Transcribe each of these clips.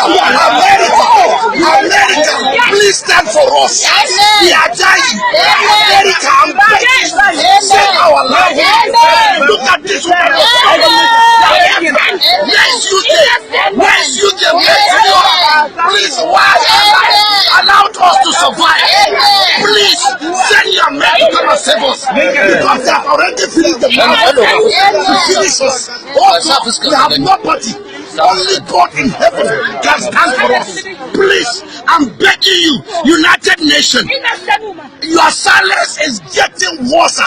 America, please stand for us. We are dying. America, I'm begging. Save our life. Look at this one. Let's use them. Let's use them. Please, why allow us to survive? Please send your men to come and save us. Because they have already finished the battle to finish us. Also, we have nobody. Only God in heaven can stand for us. Please, I'm begging you, United Nations, your silence is getting worse.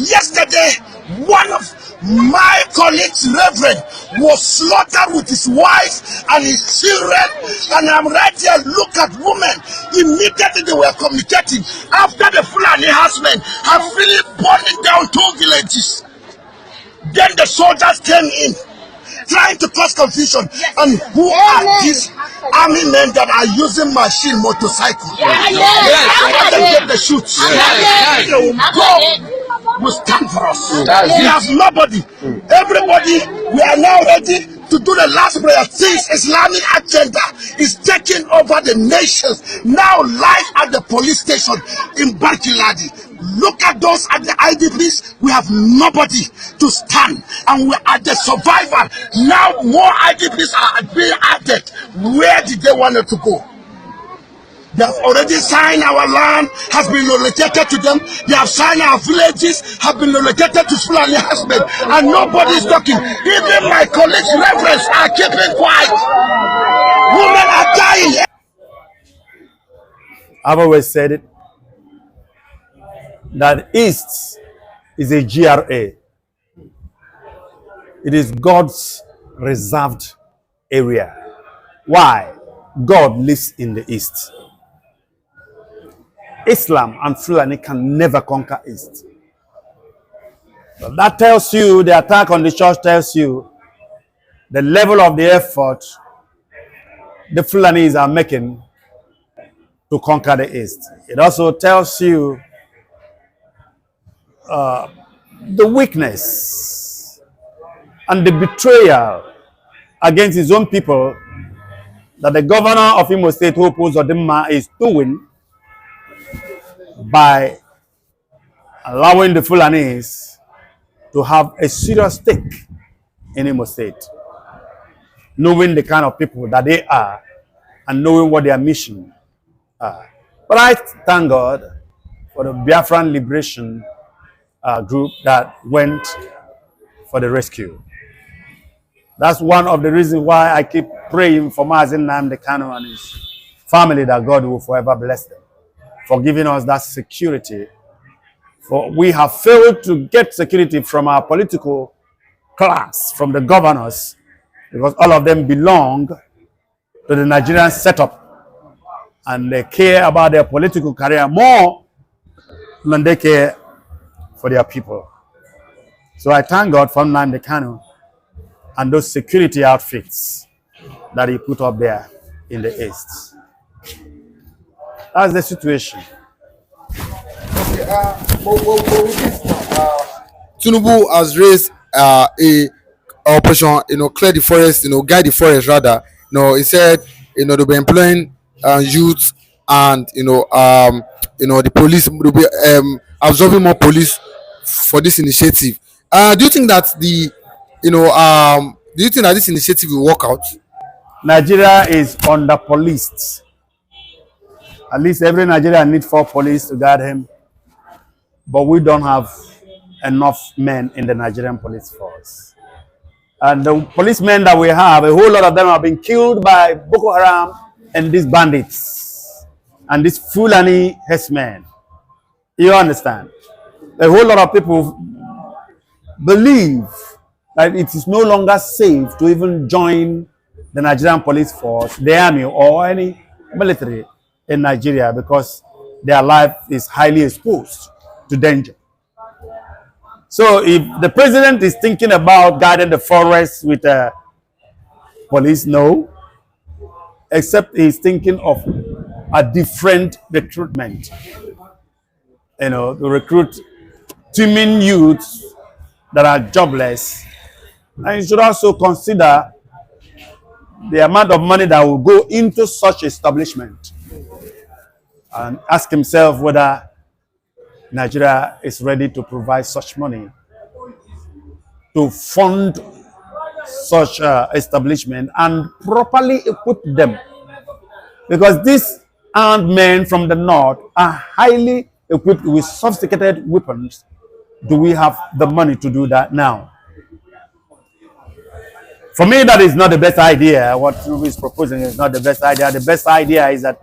Yesterday, one of my colleagues, Reverend, was slaughtered with his wife and his children. And I'm right here, look at women. Immediately they were communicating after the Fulani herdsmen have finished burning down 2 villages. Then the soldiers came in, trying to cause confusion. And who are these army men that are using machine motorcycles? After they get the shoots, God will stand for us. We have nobody. Everybody, we are now ready to do the last prayer. Since Islamic agenda is taking over the nations, now live at the police station in Barkiladi. Look at those at the IDPs. We have nobody to stand, and we are the survivor. Now more IDPs are being added. Where did they want to go? They have already signed. Our land has been relocated to them. They have signed. Our villages have been relocated to Fulani husband, and nobody is talking. Even my colleagues, reverends, are keeping quiet. Women are dying. I've always said it, that East is a GRA. It is God's reserved area. Why? God lives in the East. Islam and Fulani can never conquer East. But that tells you, the attack on the church tells you the level of the effort the Fulanis are making to conquer the East. It also tells you the weakness and the betrayal against his own people that the governor of Imo State, Hope Uzodimma, is doing by allowing the Fulanis to have a serious stake in Imo State, knowing the kind of people that they are and knowing what their mission are. But I thank God for the Biafran liberation group that went for the rescue. That's one of the reasons why I keep praying for Mazi Nnamdi Kanu and his family, that God will forever bless them for giving us that security. For we have failed to get security from our political class, from the governors, because all of them belong to the Nigerian setup and they care about their political career more than they care for their people. So I thank God for Nnamdi Kanu and those security outfits that he put up there in the East. That's the situation. Okay, Tinubu has raised a operation, clear the forest, guide the forest rather. He said, they'll be employing youth and the police will be absorbing more police for this initiative. Do you think that this initiative will work out? Nigeria is under policed. At least every Nigerian needs 4 police to guard him. But we don't have enough men in the Nigerian police force. And the policemen that we have, a whole lot of them have been killed by Boko Haram and these bandits and these Fulani herdsmen. You understand? A whole lot of people believe that it is no longer safe to even join the Nigerian police force, the army, or any military in Nigeria because their life is highly exposed to danger. So if the president is thinking about guarding the forest with police, no, except he's thinking of a different recruitment, to recruit teeming youths that are jobless. And you should also consider the amount of money that will go into such establishment, and ask himself whether Nigeria is ready to provide such money to fund such establishment and properly equip them. Because these armed men from the north are highly equipped with sophisticated weapons. Do we have the money to do that now? For me, that is not the best idea. What Tinubu is proposing is not the best idea. The best idea is that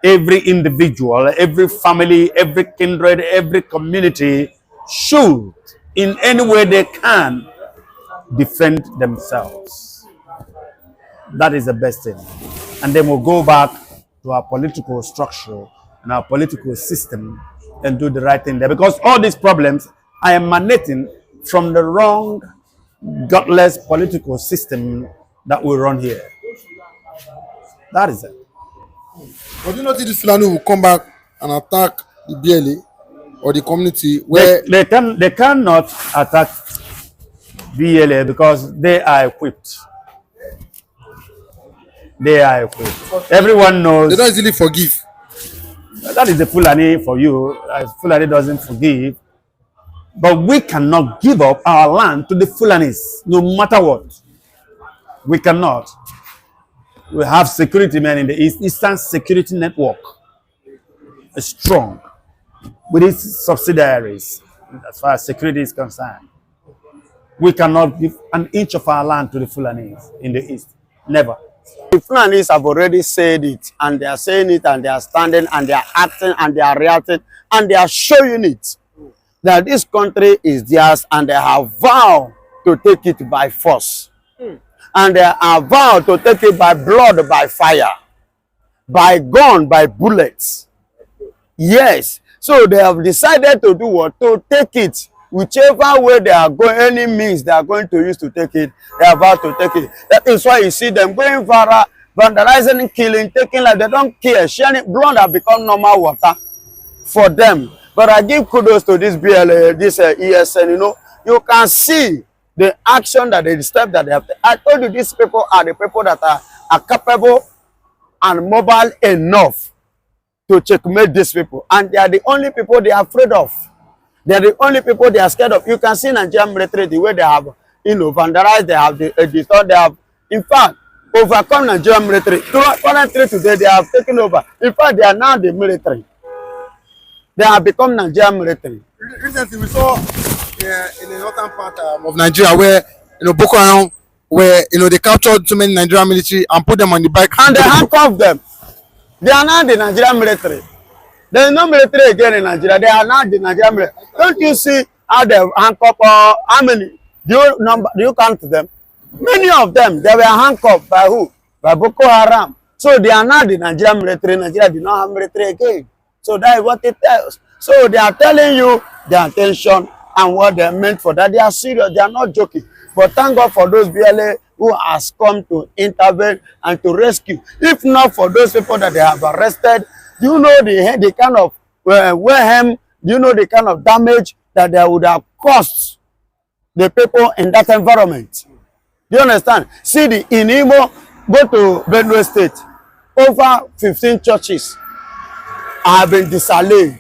every individual, every family, every kindred, every community should, in any way they can, defend themselves. That is the best thing. And then we'll go back to our political structure and our political system and do the right thing there. Because all these problems are emanating from the wrong, godless political system that we run here. That is it. But do you not think the Fulani will come back and attack the BLA or the community where they cannot attack BLA because they are equipped. They are equipped. Everyone knows. they don't easily forgive? That is the Fulani for you. Fulani doesn't forgive. But we cannot give up our land to the Fulanis, no matter what. We cannot. We have security men in the Eastern Security Network. It's strong with its subsidiaries as far as security is concerned. We cannot give an inch of our land to the Fulanis in the East. Never. The Fulanis have already said it, and they are saying it, and they are standing, and they are acting, and they are reacting, and they are showing it that this country is theirs, and they have vowed to take it by force. And they are vowed to take it by blood, by fire, by gun, by bullets. Yes. So they have decided to do what? To take it. Whichever way they are going, any means they are going to use to take it, they are about to take it. That is why you see them going viral, vandalizing, killing, taking like they don't care. Sharing blood have become normal water for them. But I give kudos to this BLA, this ESN, you know. You can see the action that the step that they have. I told you these people are the people that are capable and mobile enough to checkmate these people. And they are the only people they are afraid of. They are the only people they are scared of. You can see Nigerian military, the way they have, you know, vandalized, they have they have, in fact, overcome Nigerian military. Currently today, they have taken over. In fact, they are now the military. They have become Nigerian military. Recently, we saw in the northern part of Nigeria where, you know, Boko Haram, where, you know, they captured so many Nigerian military and put them on the bike. And they handcuffed them. They are now the Nigerian military. There is no military again in Nigeria. They are now the Nigerian military. Don't you see how they handcuffed? How many? Do you count them? Many of them, they were handcuffed by who? By Boko Haram. So they are now the Nigerian military. Nigeria did not have military again. So that is what it tells. So they are telling you their intention and what they meant for that. They are serious. They are not joking. But thank God for those BLA who has come to intervene and to rescue. If not for those people that they have arrested, do you know the kind of mayhem, do you know the kind of damage that they would have caused the people in that environment? Do you understand? See, in Igbo, go to Benue State, over 15 churches have been disallowed.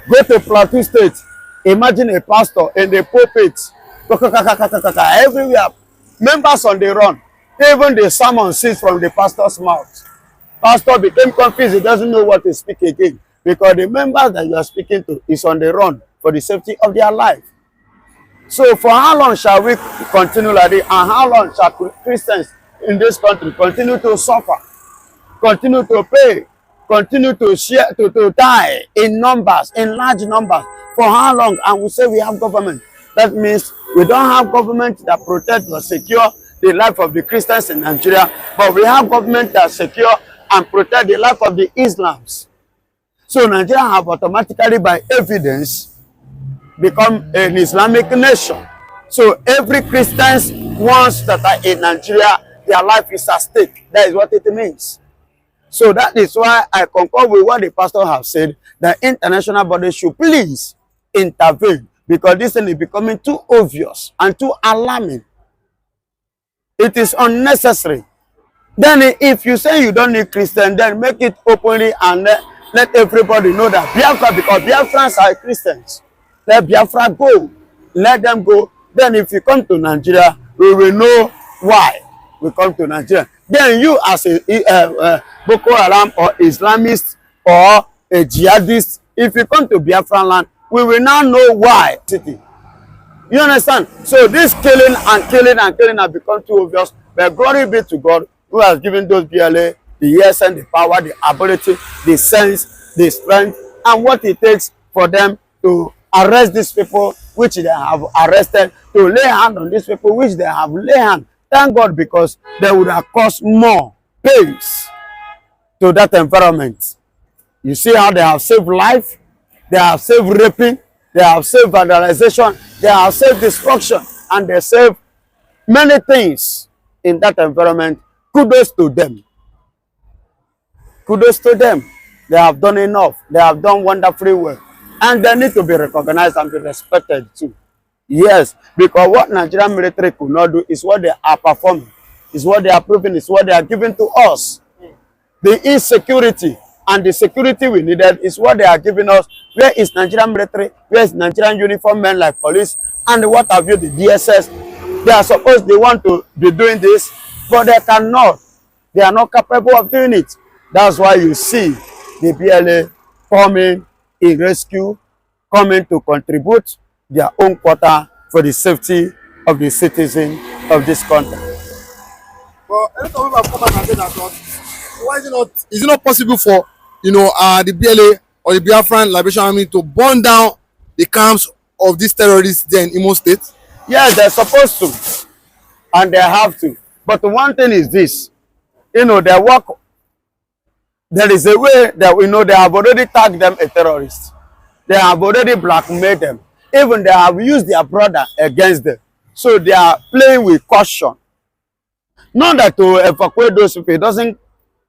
Go to Plateau State, imagine a pastor in the pulpit, everywhere, members on the run, even the sermon ceased from the pastor's mouth. Pastor became confused, he doesn't know what to speak again, because the members that you are speaking to is on the run for the safety of their life. So for how long shall we continue like this, and how long shall Christians in this country continue to suffer, continue to pay, continue to share, to die in numbers, in large numbers? For how long? And we say we have government. That means we don't have government that protect or secure the life of the Christians in Nigeria, but we have government that secure and protect the life of the Islams. So Nigeria have automatically, by evidence, become an Islamic nation. So every Christian wants that are in Nigeria, their life is at stake. That is what it means. So that is why I concur with what the pastor have said, that international bodies should please intervene, because this thing is becoming too obvious and too alarming. It is unnecessary. Then if you say you don't need Christian, then make it openly and let everybody know that Biafra, because Biafrans are Christians. Let Biafra go. Let them go. Then if you come to Nigeria, we will know why we come to Nigeria. Then you as a Boko Haram or Islamist or a jihadist, if you come to Biafran land, we will now know why. You understand? So this killing and killing and killing have become too obvious. But glory be to God who has given those BLA the years and the power, the ability, the sense, the strength, and what it takes for them to arrest these people which they have arrested, to lay hand on these people which they have laid hand. Thank God, because they would have caused more pains to that environment. You see how they have saved life, they have saved raping, they have saved vandalization, they have saved destruction, and they saved many things in that environment. Kudos to them. Kudos to them. They have done enough. They have done wonderfully well. And they need to be recognized and be respected too. Yes, because what Nigerian military could not do is what they are performing, is what they are proving, is what they are giving to us. The insecurity and the security we needed is what they are giving us. Where is Nigerian military? Where is Nigerian uniform men like police? And what have you, the DSS? They are supposed, they want to be doing this, but they cannot. They are not capable of doing it. That's why you see the BLA coming in rescue, coming to contribute their own quota for the safety of the citizens of this country. But anytime we come back and say that, why is it not possible for the BLA or the Biafran Liberation Army to burn down the camps of these terrorists there in Imo State? Yes, they're supposed to, and they have to. But one thing is this, they work. There is a way that they have already tagged them a terrorist. They have already blackmailed them. Even they have used their brother against them. So they are playing with caution. Not that to evacuate those people, it doesn't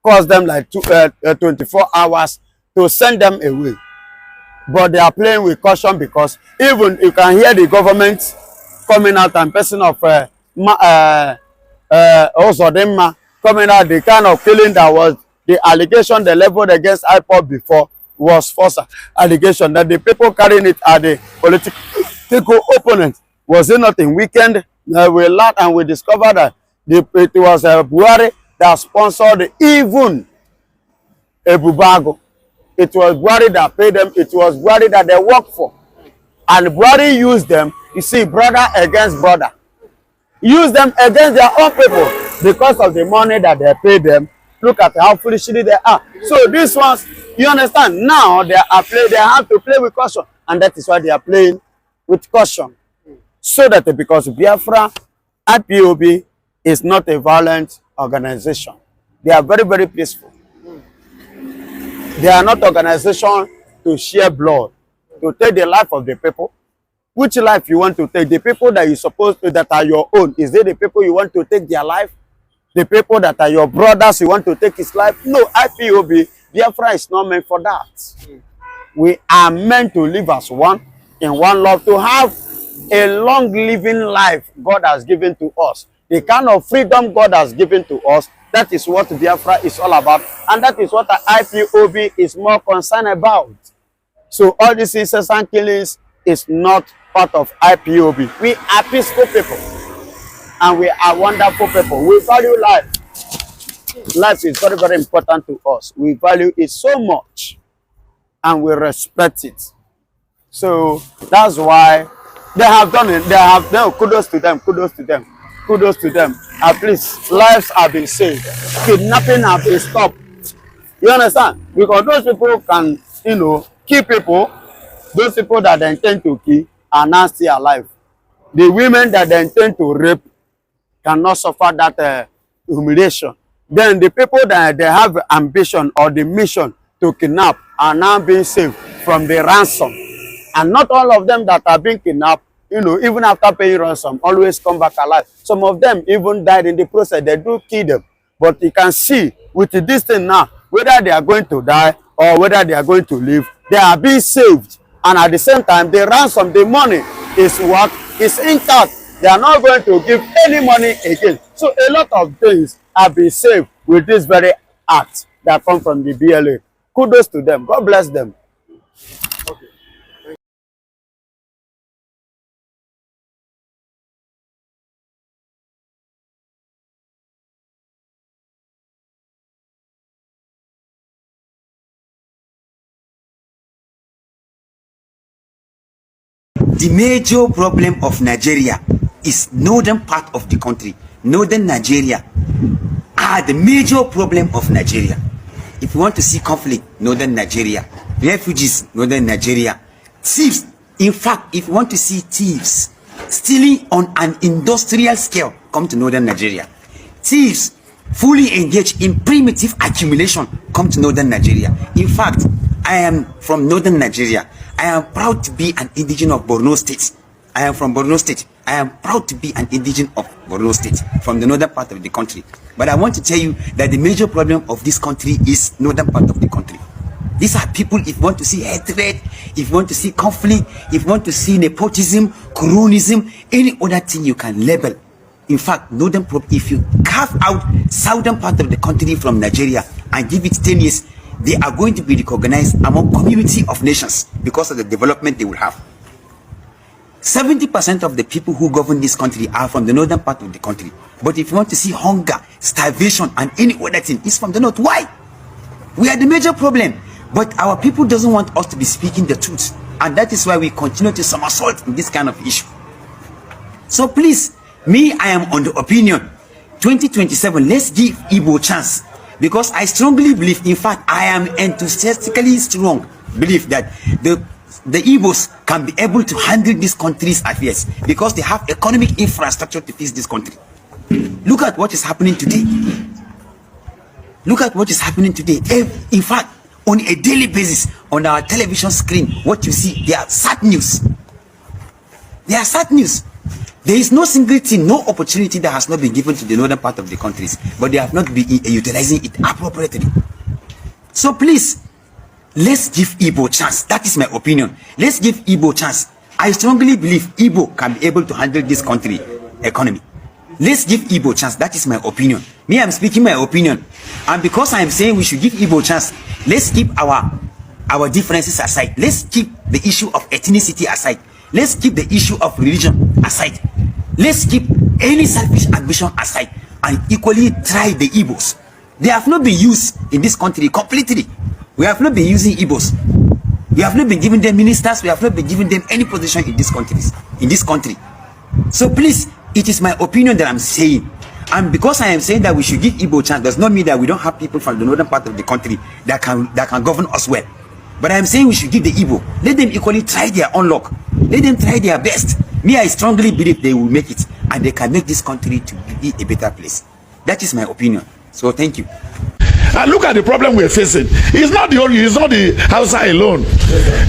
cost them like 24 hours to send them away. But they are playing with caution, because even you can hear the government coming out and person of Ozodema coming out, the kind of killing that was the allegation they leveled against IPOB before was false allegation that the people carrying it are the political opponents. Was it not in weekend? We learned and we discovered that it was Buhari that sponsored even Ebubago. It was Buhari that paid them. It was Buhari that they worked for. And Buhari used them, you see, brother against brother. Use them against their own people because of the money that they pay them. Look at how foolishly they are. So these ones, you understand, now they have to play with caution. And that is why they are playing with caution. So that because Biafra, IPOB is not a violent organization. They are very, very peaceful. They are not organization to share blood, to take the life of the people. Which life you want to take? The people that you supposed to, that are your own, is it the people you want to take their life? The people that are your brothers, you want to take his life? No, IPOB, Biafra is not meant for that. We are meant to live as one, in one love, to have a long living life God has given to us. The kind of freedom God has given to us, that is what Biafra is all about. And that is what the IPOB is more concerned about. So all these incessant killings is not part of IPOB. We are peaceful people. And we are wonderful people. We value life. Life is very, very important to us. We value it so much. And we respect it. So that's why they have done it. They have done. Kudos to them. Kudos to them. Kudos to them. At least lives have been saved. Kidnapping have been stopped. You understand? Because those people can, kill people. Those people that they intend to kill are now still alive. The women that they intend to rape cannot suffer that humiliation. Then the people that they have ambition or the mission to kidnap are now being saved from the ransom. And not all of them that are being kidnapped, even after paying ransom, always come back alive. Some of them even died in the process. They do kill them. But you can see with this thing now, whether they are going to die or whether they are going to live, they are being saved. And at the same time, the ransom, the money is what is intact. They are not going to give any money again. So a lot of things have been saved with this very act that come from the BLA. Kudos to them. God bless them. The major problem of Nigeria is northern part of the country. Northern Nigeria are the major problem of Nigeria. If you want to see conflict, northern Nigeria. Refugees, northern Nigeria. Thieves, in fact, if you want to see thieves stealing on an industrial scale, come to northern Nigeria. Thieves fully engaged in primitive accumulation, come to northern Nigeria. In fact, I am from northern Nigeria. I am proud to be an indigene of Borno State. I am from Borno State. I am proud to be an indigene of Borno State, from the northern part of the country. But I want to tell you that the major problem of this country is northern part of the country. These are people, if you want to see hatred, if you want to see conflict, if you want to see nepotism, cronyism, any other thing you can label. In fact, northern problem, if you carve out southern part of the country from Nigeria and give it 10 years, they are going to be recognized among community of nations because of the development they will have. 70% of the people who govern this country are from the northern part of the country. But if you want to see hunger, starvation, and any other thing, it's from the north. Why? We are the major problem. But our people doesn't want us to be speaking the truth. And that is why we continue to somersault in this kind of issue. So please, me, I am on the opinion, 2027, let's give Igbo a chance. Because I strongly believe, in fact, I am enthusiastically strong believe that the Igbos can be able to handle this country's affairs because they have economic infrastructure to fix this country. Look at what is happening today. Look at what is happening today. In fact, on a daily basis, on our television screen, what you see, they are sad news. They are sad news. There is no single thing, no opportunity that has not been given to the northern part of the countries, but they have not been utilizing it appropriately. So please, let's give Igbo a chance. That is my opinion. Let's give Igbo a chance. I strongly believe Igbo can be able to handle this country economy. Let's give Igbo a chance. That is my opinion. Me, I'm speaking my opinion. And because I am saying we should give Igbo a chance, let's keep our differences aside. Let's keep the issue of ethnicity aside. Let's keep the issue of religion aside. Let's keep any selfish ambition aside and equally try the Igbos. They have not been used in this country completely. We have not been using Igbos. We have not been giving them ministers. We have not been giving them any position in this country. So please, it is my opinion that I'm saying. And because I am saying that we should give Igbo a chance, does not mean that we don't have people from the northern part of the country that can govern us well. But I am saying we should give the Igbo. Let them equally try their own luck. Let them try their best. Me, I strongly believe they will make it. And they can make this country to be a better place. That is my opinion. So thank you. And look at the problem we're facing. It's not the Hausa alone.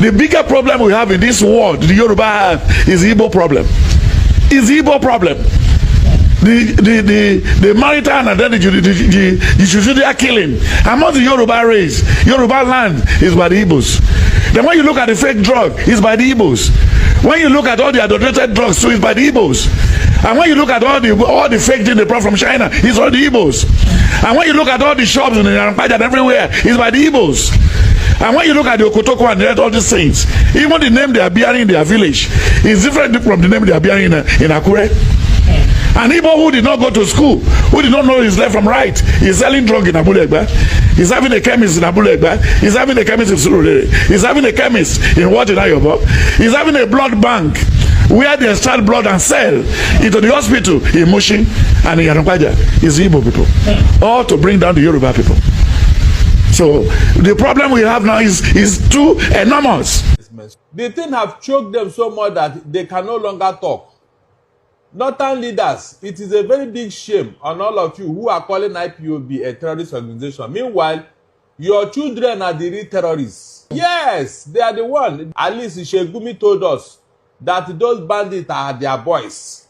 The bigger problem we have in this world, the Yoruba have, is the Igbo problem. It's the Igbo problem. The maritime and then the judicial killing among the Yoruba race, Yoruba land is by the Igbos. Then when you look at the fake drug, it's by the Igbos. When you look at all the adulterated drugs, too, it's by the Igbos. And when you look at all the fake things they brought from China, it's all the Igbos. And when you look at all the shops in Rampage and everywhere, it's by the Igbos. And when you look at the Okotoko and all these things, even the name they are bearing in their village is different from the name they are bearing in Akure. An Igbo who did not go to school, who did not know his left from right, is selling drug in Abulegba. He's having a chemist in Abulegba. He's having a chemist in Surulere. He's having a chemist in what in Ayobo. He's having a blood bank where they extract blood and sell into the hospital in Mushin and in Yanampaja. Is Igbo people. All to bring down the Yoruba people. So the problem we have now is too enormous. The thing have choked them so much that they can no longer talk. Northern leaders, it is a very big shame on all of you who are calling IPOB a terrorist organization. Meanwhile, your children are the real terrorists. Yes, they are the one. At least Shegumi told us that those bandits are their boys.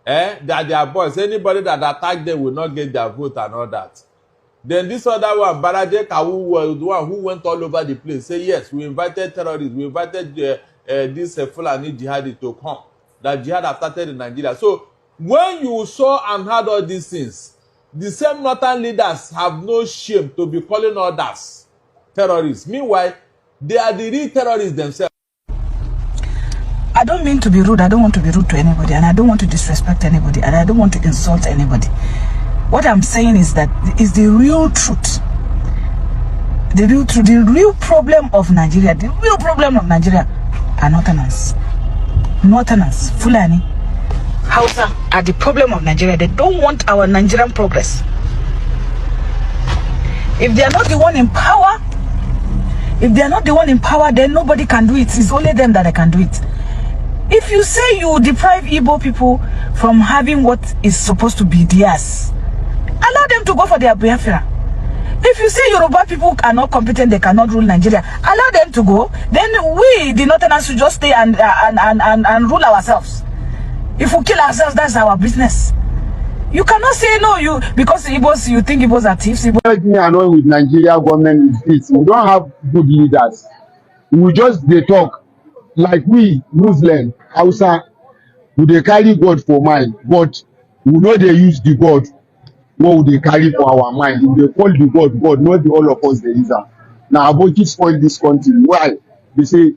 They are their boys. Anybody that attack them will not get their vote and all that. Then this other one, Baraje Kawu, was the one who went all over the place. Say, yes, we invited terrorists. We invited this Fulani jihadi to come. That jihad has started in Nigeria. So when you saw and heard all these things, The same northern leaders have no shame to be calling others terrorists. Meanwhile, they are the real terrorists themselves. I don't mean to be rude. I don't want to be rude to anybody, and I don't want to disrespect anybody, and I don't want to insult anybody. What I'm saying is that is the real truth. The real truth, the real problem of Nigeria, are Northerners. Northerners, Fulani, Hausa are the problem of Nigeria. They don't want our Nigerian progress. If they are not the one in power, then nobody can do it. It's only them that can do it. If you say you deprive Igbo people from having what is supposed to be theirs, allow them to go for their Biafra. If you say Yoruba people are not competent, they cannot rule Nigeria, allow them to go. Then we, the Northerners, should just stay and rule ourselves. If we kill ourselves, that's our business. You cannot say no, because Igbos, you think Igbos are thieves. What me annoy with Nigeria government is this: we don't have good leaders. We just they talk like we Muslim, Hausa, we they carry God for mind, but we know they use the God. What would they carry for our mind? If they call the God, not the all of us the reason. Now Aboki spoil this country. Why? They say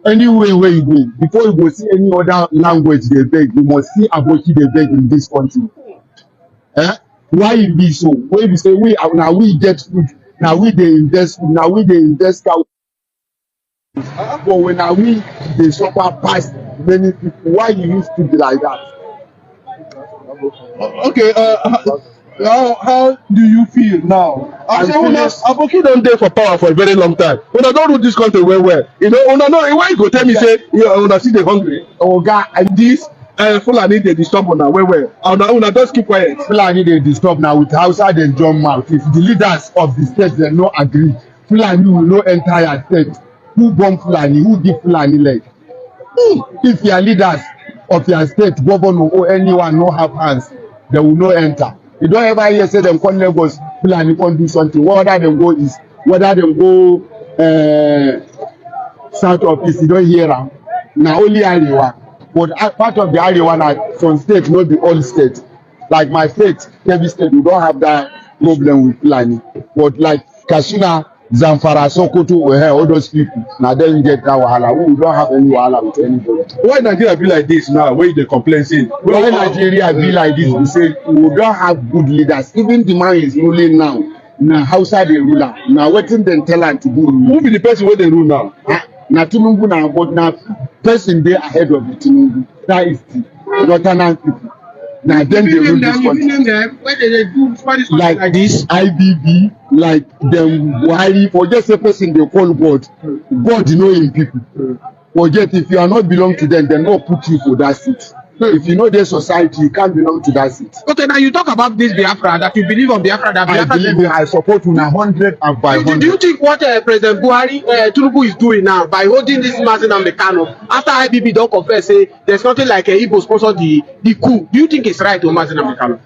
anywhere where you go, before you go see any other language they beg, you must see Aboki they beg in this country. Why it be so? Why we say we now we get food, now we they invest food, now we they invest out. But when now we they suffer past many people, why you used to be like that? Okay, how do you feel now? Aboki don't dey for power for a very long time. Una don rule this country well. You know, una know why you go tell me say una still dey hungry? Oga, and this Fulani dey disturb una well. Una just keep quiet. Fulani dey disturb now with Hausa dey drum mouth. If the leaders of the state dey no agree, Fulani will no enter your state. Who born Fulani? Who give Fulani leg? If your leaders of your state, governor or anyone no have hands, they will not enter. You don't ever hear say them come Lagos, Fulani come do something. Whether them go east, whether them go south of east, you don't hear them. Now only Arewa. But part of the Arewa na some states, not the all states. Like my state, Kebbi state, we don't have that problem with Fulani. But like Katsina, Zamfara, Sokoto, all those people, now they don't get that wahala. We don't have any wahala with anybody. Why Nigeria be like this now? Where they complain saying? Why Nigeria be like this? We say we don't have good leaders. Even the man is ruling now. Now Hausa they rule now. Now wetin dem tell am to do? Who be the person where they rule now? Na Tinubu na, but na person dey ahead of the Tinubu. That is the Northern people. Now then they rule this country. Like this IBB, like them Buhari, forget the person they call God. God know in people. Forget if you are not belong to them, they not put you for that seat. If you know their society, you can't belong to that seat. Okay, now you talk about this Biafra, that you believe on Biafra, that Biafra. I believe I support una 100 and by 100. Do you think what President Buhari, Tinubu is doing now by holding this Mazen and Mekano, after IBB don't confess, say there's nothing like a Igbo sponsor the coup? Do you think it's right to Mazen and Mekano?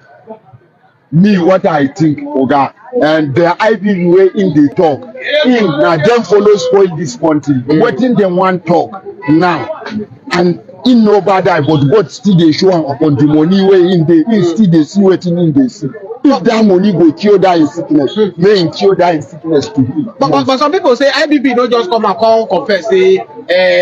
Me, what I think, Oga, and the IBB way in the talk, in now them follow spoil this country. What in them want talk now, and in nobody, but God still they show upon the money way in the still they see waiting in the see. If that money go cure that in sickness, may cure that in sickness too. But some people say IBB don't just come and call confess, say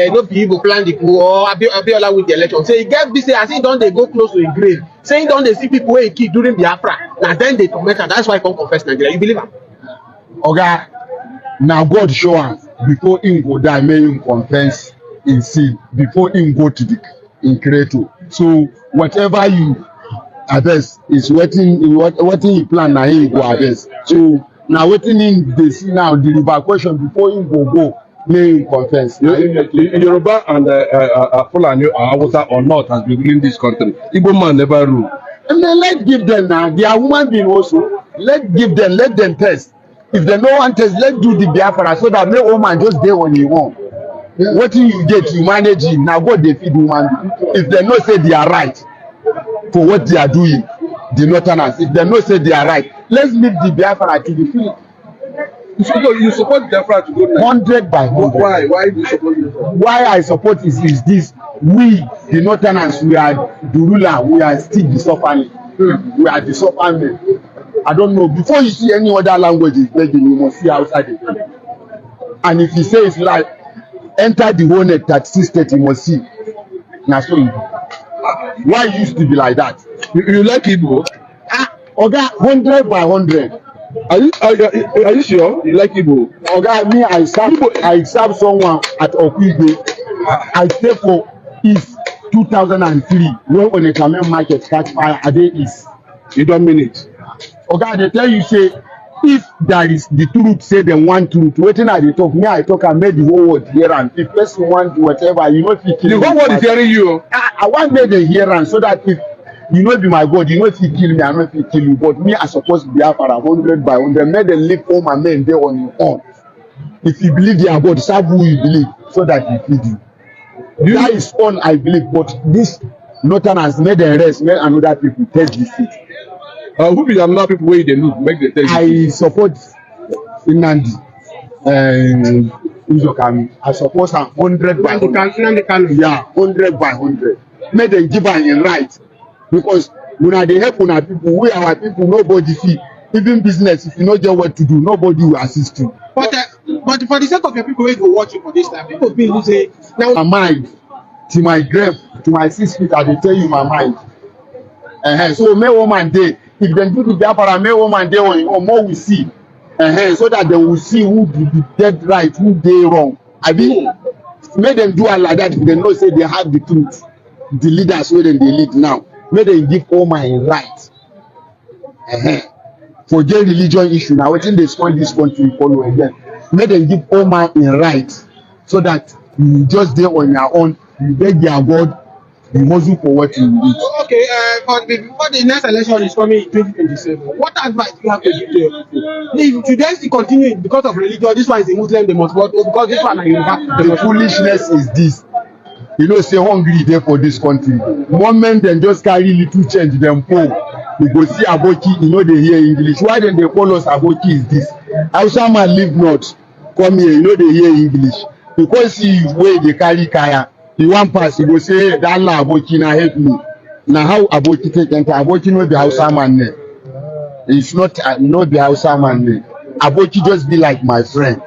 no people plan the coup or Abiola with the election. Say get busy as he don't they go close to a grave. Saying don't they see people where he kill during the Biafra. Now then they torment her. That's why he come confess Nigeria. You believe her? Okay, now God show us before him go die, may him confess in sin before him go to the Increator. So whatever you address is waiting he plan now he go address. So now waiting in the see now the repercussion before him go may him confess. Yoruba and Fulani or Hausa or not has been ruling this country. Igbo man never rule. And then let's give them now. They are human being also. Let's give them, let them test. If they no one test, let's do the Biafra so that no woman just dey on your own. What you get, you manage it. Now God they feed woman. If they no say they are right for what they are doing, the Northerners, if they no say they are right, let's leave the Biafra to the field. You support Biafra to go 100 by 100. Why? Why do you support Biafra? Why I support is this. We, the Northerners, we are the ruler. We are still the suffering. We are the suffering. I don't know. Before you see any other languages begging, you must see outside the country. And if you say it's like enter the whole net 3630, you must see. Now so why it used to be like that? You like Igbo? Oga, 100 by 100. Are you sure you like Igbo? Oga, me I serve someone at Okigwe. I stay for East 2003 when Onekamen market catch fire at the East. You don't mean it. Oga, they tell you say if there is the truth, say them one truth. Waiting at the talk, me I talk and make the whole world hear, and if person want whatever, you know if you kill the whole world is hearing you. I want make them hear, and so that if you know be my God, you know if you kill me, I know if you kill you. But me I suppose be Biafra 100 by 100. Make them live all my men there on your own. If you believe their God, serve who you believe, so that he feed you. That is all I believe. But this Northern has made the rest, make another people take this seat. Who be another people where they look make the test? I support Inandi Uzokami. I support her 100 by 100. Yeah, 100 by 100. Make them give her in right. Because when they help our people, we our people, nobody see. Even business, if you know just what to do, nobody will assist you. But for the sake of your people who go watch you for this time, people will say now my mind, to my grave, to my 6 feet, I will tell you my mind. So may woman day, if they do the Biafra, may woman day or more we see. So that they will see who be dead right, who they wrong. I mean, make them do it like that. If they know say they have the truth, the leaders where they lead now, may they give all my right. For their religion issue now, waiting they spoil this country follow again. May them give all my right, so that you just there on your own, you beg their God, you muzzle for what you need. Okay, before the next election is coming in 2027, what advice do you have to give to your people? If today still continue because of religion, this one is a Muslim, they must vote, because this one is the foolishness is this. You know, say hungry there for this country. Moment then just carry little change, them poor. We go see Aboki, you know they hear English. Why then they call us Aboki is this? Hausa man live north, come here, you know they hear English. Because he way they carry kaya, he want pass, he go say, hey, that la Aboki na help me. Now how Aboki take enter? Aboki no be Hausa man there. It's not the Hausa man there. Aboki just be like my friend.